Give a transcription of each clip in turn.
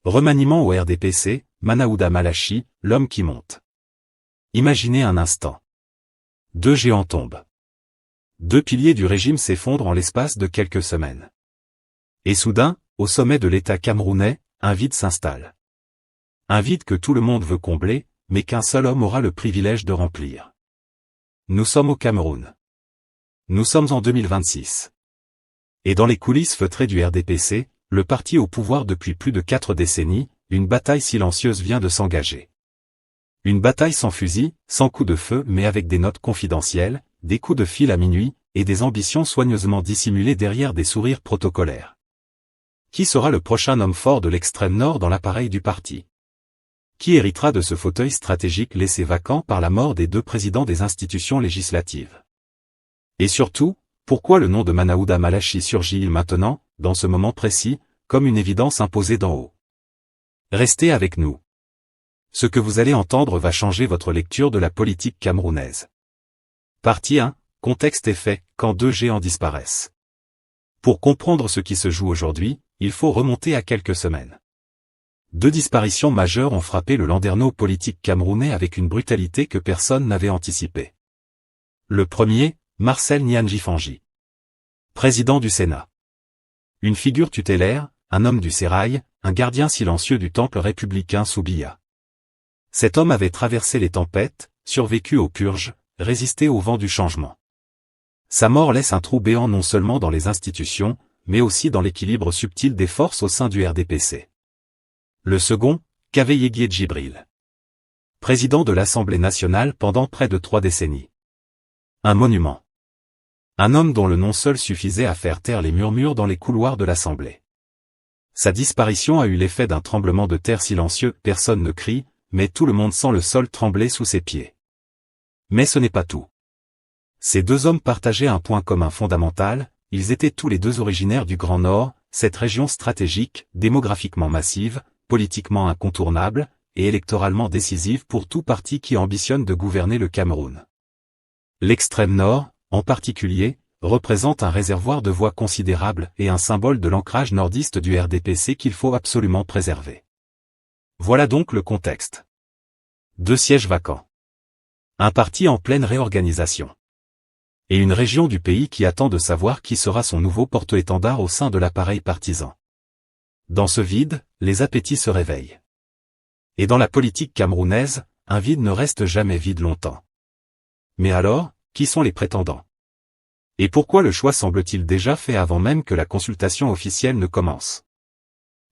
Remaniement au RDPC, Manaouda Malachi, l'homme qui monte. Imaginez un instant. 2 géants tombent. 2 piliers du régime s'effondrent en l'espace de quelques semaines. Et soudain, au sommet de l'État camerounais, un vide s'installe. Un vide que tout le monde veut combler, mais qu'un seul homme aura le privilège de remplir. Nous sommes au Cameroun. Nous sommes en 2026. Et dans les coulisses feutrées du RDPC, le parti au pouvoir depuis plus de 4 décennies, une bataille silencieuse vient de s'engager. Une bataille sans fusil, sans coup de feu mais avec des notes confidentielles, des coups de fil à minuit, et des ambitions soigneusement dissimulées derrière des sourires protocolaires. Qui sera le prochain homme fort de l'extrême nord dans l'appareil du parti? Qui héritera de ce fauteuil stratégique laissé vacant par la mort des 2 présidents des institutions législatives? Et surtout, pourquoi le nom de Manaouda Malachi surgit-il maintenant, dans ce moment précis, comme une évidence imposée d'en haut? Restez avec nous. Ce que vous allez entendre va changer votre lecture de la politique camerounaise. Partie 1, contexte et fait, quand 2 géants disparaissent. Pour comprendre ce qui se joue aujourd'hui, il faut remonter à quelques semaines. 2 disparitions majeures ont frappé le landerneau politique camerounais avec une brutalité que personne n'avait anticipée. Le premier, Marcel Nianji-Fanji. Président du Sénat. Une figure tutélaire, un homme du sérail, un gardien silencieux du temple républicain sous Biya. Cet homme avait traversé les tempêtes, survécu aux purges, résisté au vent du changement. Sa mort laisse un trou béant non seulement dans les institutions, mais aussi dans l'équilibre subtil des forces au sein du RDPC. Le second, Kaveyegui Djibril. Président de l'Assemblée nationale pendant près de 3 décennies. Un monument. Un homme dont le nom seul suffisait à faire taire les murmures dans les couloirs de l'Assemblée. Sa disparition a eu l'effet d'un tremblement de terre silencieux, personne ne crie, mais tout le monde sent le sol trembler sous ses pieds. Mais ce n'est pas tout. Ces 2 hommes partageaient un point commun fondamental, ils étaient tous les 2 originaires du Grand Nord, cette région stratégique, démographiquement massive, politiquement incontournable, et électoralement décisive pour tout parti qui ambitionne de gouverner le Cameroun. L'extrême nord, en particulier, représente un réservoir de voix considérable et un symbole de l'ancrage nordiste du RDPC qu'il faut absolument préserver. Voilà donc le contexte. 2 sièges vacants. Un parti en pleine réorganisation. Et une région du pays qui attend de savoir qui sera son nouveau porte-étendard au sein de l'appareil partisan. Dans ce vide, les appétits se réveillent. Et dans la politique camerounaise, un vide ne reste jamais vide longtemps. Mais alors, qui sont les prétendants? Et pourquoi le choix semble-t-il déjà fait avant même que la consultation officielle ne commence?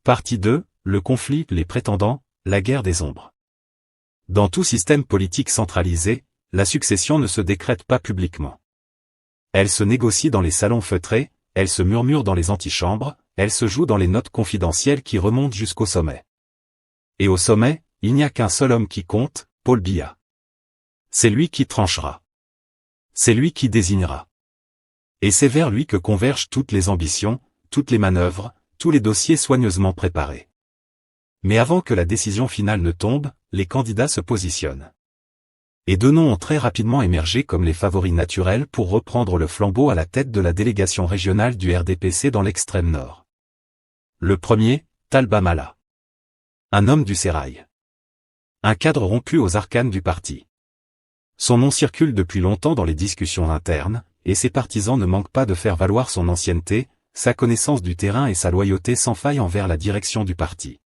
Partie 2, le conflit, les prétendants, la guerre des ombres. Dans tout système politique centralisé, la succession ne se décrète pas publiquement. Elle se négocie dans les salons feutrés, elle se murmure dans les antichambres, elle se joue dans les notes confidentielles qui remontent jusqu'au sommet. Et au sommet, il n'y a qu'un seul homme qui compte, Paul Biya. C'est lui qui tranchera. C'est lui qui désignera. Et c'est vers lui que convergent toutes les ambitions, toutes les manœuvres, tous les dossiers soigneusement préparés. Mais avant que la décision finale ne tombe, les candidats se positionnent. Et 2 noms ont très rapidement émergé comme les favoris naturels pour reprendre le flambeau à la tête de la délégation régionale du RDPC dans l'extrême nord. Le premier, Talba Mala. Un homme du sérail. Un cadre rompu aux arcanes du parti. Son nom circule depuis longtemps dans les discussions internes, et ses partisans ne manquent pas de faire valoir son ancienneté, sa connaissance du terrain et sa loyauté sans faille envers la direction du parti.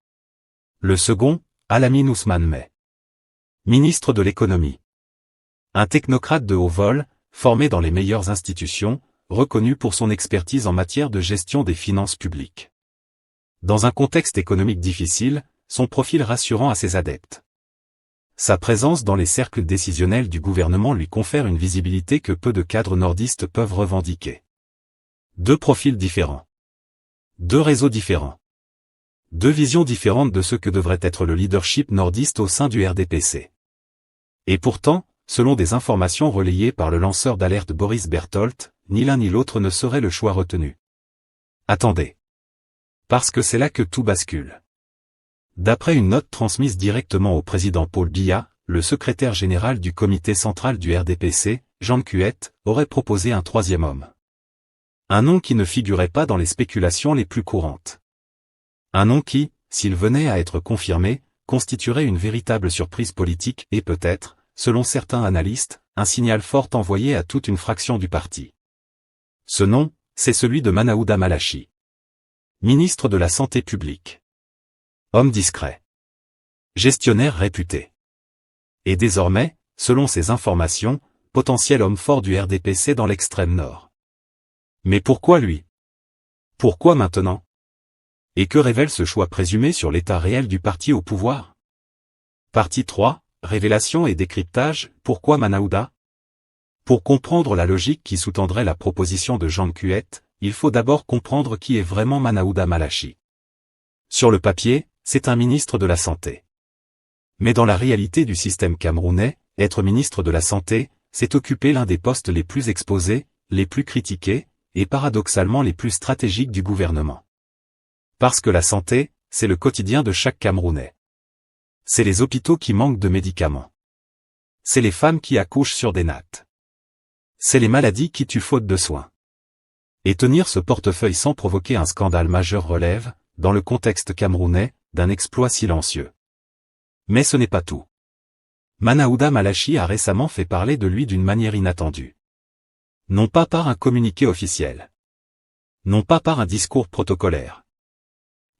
Le second, Alamine Ousmane Mey. Ministre de l'économie. Un technocrate de haut vol, formé dans les meilleures institutions, reconnu pour son expertise en matière de gestion des finances publiques. Dans un contexte économique difficile, son profil rassurant à ses adeptes. Sa présence dans les cercles décisionnels du gouvernement lui confère une visibilité que peu de cadres nordistes peuvent revendiquer. 2 profils différents. 2 réseaux différents. 2 visions différentes de ce que devrait être le leadership nordiste au sein du RDPC. Et pourtant, selon des informations relayées par le lanceur d'alerte Boris Berthold, ni l'un ni l'autre ne serait le choix retenu. Attendez. Parce que c'est là que tout bascule. D'après une note transmise directement au président Paul Biya, le secrétaire général du comité central du RDPC, Jean Cuette, aurait proposé un 3e homme. Un nom qui ne figurait pas dans les spéculations les plus courantes. Un nom qui, s'il venait à être confirmé, constituerait une véritable surprise politique et peut-être, selon certains analystes, un signal fort envoyé à toute une fraction du parti. Ce nom, c'est celui de Manaouda Malachi. Ministre de la Santé publique. Homme discret. Gestionnaire réputé. Et désormais, selon ces informations, potentiel homme fort du RDPC dans l'extrême nord. Mais pourquoi lui? Pourquoi maintenant? Et que révèle ce choix présumé sur l'état réel du parti au pouvoir? Partie 3, révélation et décryptage, pourquoi Manaouda? Pour comprendre la logique qui sous-tendrait la proposition de Jean Kuet, il faut d'abord comprendre qui est vraiment Manaouda Malachi. Sur le papier, c'est un ministre de la Santé. Mais dans la réalité du système camerounais, être ministre de la Santé, c'est occuper l'un des postes les plus exposés, les plus critiqués, et paradoxalement les plus stratégiques du gouvernement. Parce que la santé, c'est le quotidien de chaque Camerounais. C'est les hôpitaux qui manquent de médicaments. C'est les femmes qui accouchent sur des nattes. C'est les maladies qui tuent faute de soins. Et tenir ce portefeuille sans provoquer un scandale majeur relève, dans le contexte camerounais, d'un exploit silencieux. Mais ce n'est pas tout. Manaouda Malachi a récemment fait parler de lui d'une manière inattendue. Non pas par un communiqué officiel. Non pas par un discours protocolaire.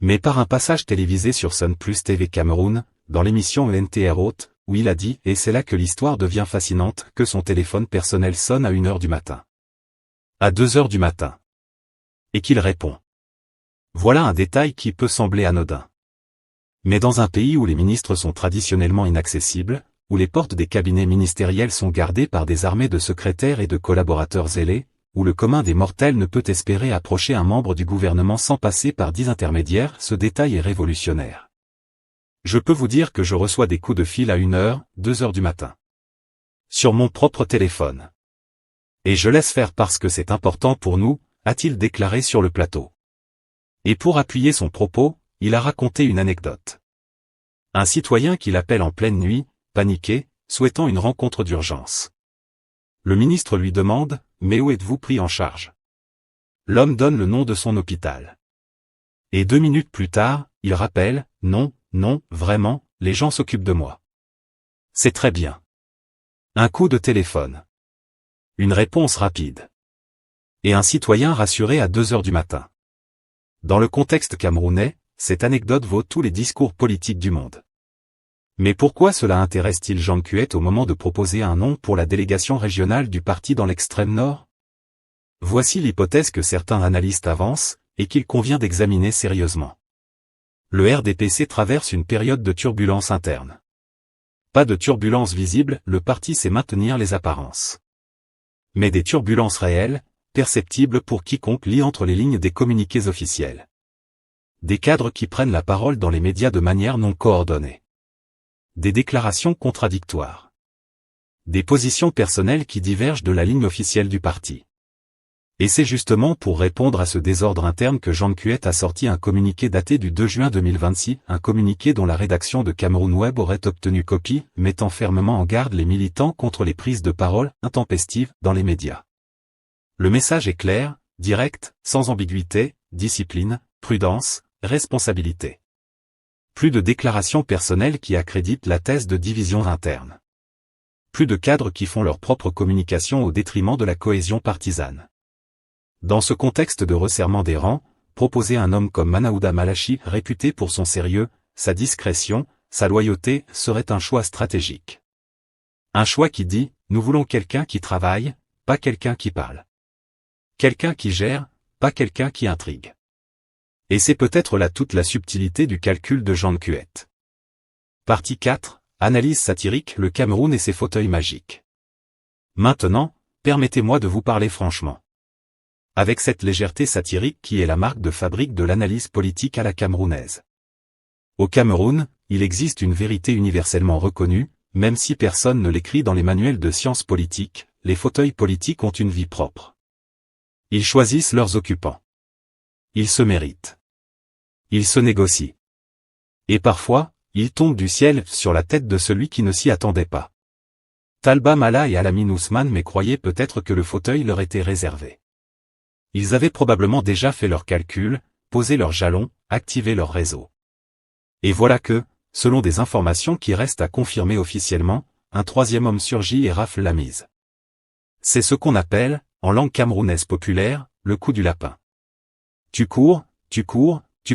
Mais par un passage télévisé sur Sun Plus TV Cameroun, dans l'émission ENTR Haute, où il a dit, et c'est là que l'histoire devient fascinante, que son téléphone personnel sonne à 1h du matin. À 2h du matin. Et qu'il répond. Voilà un détail qui peut sembler anodin. Mais dans un pays où les ministres sont traditionnellement inaccessibles, où les portes des cabinets ministériels sont gardées par des armées de secrétaires et de collaborateurs zélés, où le commun des mortels ne peut espérer approcher un membre du gouvernement sans passer par 10 intermédiaires, ce détail est révolutionnaire. Je peux vous dire que je reçois des coups de fil à 1h, 2h du matin. Sur mon propre téléphone. Et je laisse faire parce que c'est important pour nous, a-t-il déclaré sur le plateau. Et pour appuyer son propos, il a raconté une anecdote. Un citoyen qui l'appelle en pleine nuit, paniqué, souhaitant une rencontre d'urgence. Le ministre lui demande, « Mais où êtes-vous pris en charge ?» L'homme donne le nom de son hôpital. Et 2 minutes plus tard, il rappelle, « Non, non, vraiment, les gens s'occupent de moi. » C'est très bien. Un coup de téléphone. Une réponse rapide. Et un citoyen rassuré à 2h du matin. Dans le contexte camerounais, cette anecdote vaut tous les discours politiques du monde. Mais pourquoi cela intéresse-t-il Jean Kuet au moment de proposer un nom pour la délégation régionale du parti dans l'extrême nord? Voici l'hypothèse que certains analystes avancent, et qu'il convient d'examiner sérieusement. Le RDPC traverse une période de turbulence interne. Pas de turbulence visible, le parti sait maintenir les apparences. Mais des turbulences réelles, perceptibles pour quiconque lit entre les lignes des communiqués officiels. Des cadres qui prennent la parole dans les médias de manière non coordonnée. Des déclarations contradictoires. Des positions personnelles qui divergent de la ligne officielle du parti. Et c'est justement pour répondre à ce désordre interne que Jean Kuet a sorti un communiqué daté du 2 juin 2026, un communiqué dont la rédaction de Cameroun Web aurait obtenu copie, mettant fermement en garde les militants contre les prises de parole intempestives dans les médias. Le message est clair, direct, sans ambiguïté, discipline, prudence, responsabilité. Plus de déclarations personnelles qui accréditent la thèse de division interne. Plus de cadres qui font leur propre communication au détriment de la cohésion partisane. Dans ce contexte de resserrement des rangs, proposer un homme comme Manaouda Malachi, réputé pour son sérieux, sa discrétion, sa loyauté, serait un choix stratégique. Un choix qui dit, nous voulons quelqu'un qui travaille, pas quelqu'un qui parle. Quelqu'un qui gère, pas quelqu'un qui intrigue. Et c'est peut-être là toute la subtilité du calcul de Jean Kuet. Partie 4, analyse satirique, le Cameroun et ses fauteuils magiques. Maintenant, permettez-moi de vous parler franchement. Avec cette légèreté satirique qui est la marque de fabrique de l'analyse politique à la camerounaise. Au Cameroun, il existe une vérité universellement reconnue, même si personne ne l'écrit dans les manuels de sciences politiques, les fauteuils politiques ont une vie propre. Ils choisissent leurs occupants. Ils se méritent. Ils se négocient. Et parfois, ils tombent du ciel sur la tête de celui qui ne s'y attendait pas. Talba Mala et Alamine Ousmane mais croyaient peut-être que le fauteuil leur était réservé. Ils avaient probablement déjà fait leurs calculs, posé leurs jalons, activé leur réseau. Et voilà que, selon des informations qui restent à confirmer officiellement, un troisième homme surgit et rafle la mise. C'est ce qu'on appelle, en langue camerounaise populaire, le coup du lapin. Tu cours, tu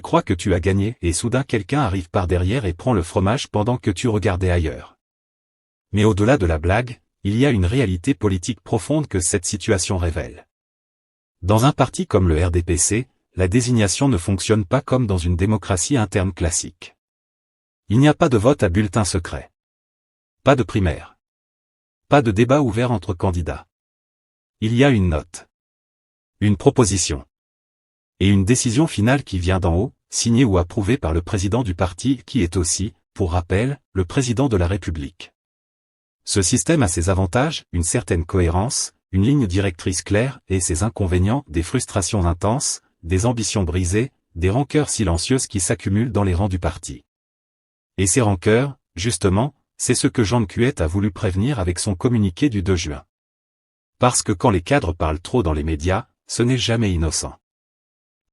crois que tu as gagné et soudain quelqu'un arrive par derrière et prend le fromage pendant que tu regardais ailleurs. Mais au-delà de la blague, il y a une réalité politique profonde que cette situation révèle. Dans un parti comme le RDPC, la désignation ne fonctionne pas comme dans une démocratie interne classique. Il n'y a pas de vote à bulletin secret. Pas de primaire. Pas de débat ouvert entre candidats. Il y a une note. Une proposition. Et une décision finale qui vient d'en haut, signée ou approuvée par le président du parti qui est aussi, pour rappel, le président de la République. Ce système a ses avantages, une certaine cohérence, une ligne directrice claire et ses inconvénients, des frustrations intenses, des ambitions brisées, des rancœurs silencieuses qui s'accumulent dans les rangs du parti. Et ces rancœurs, justement, c'est ce que Jean Cuette a voulu prévenir avec son communiqué du 2 juin. Parce que quand les cadres parlent trop dans les médias, ce n'est jamais innocent.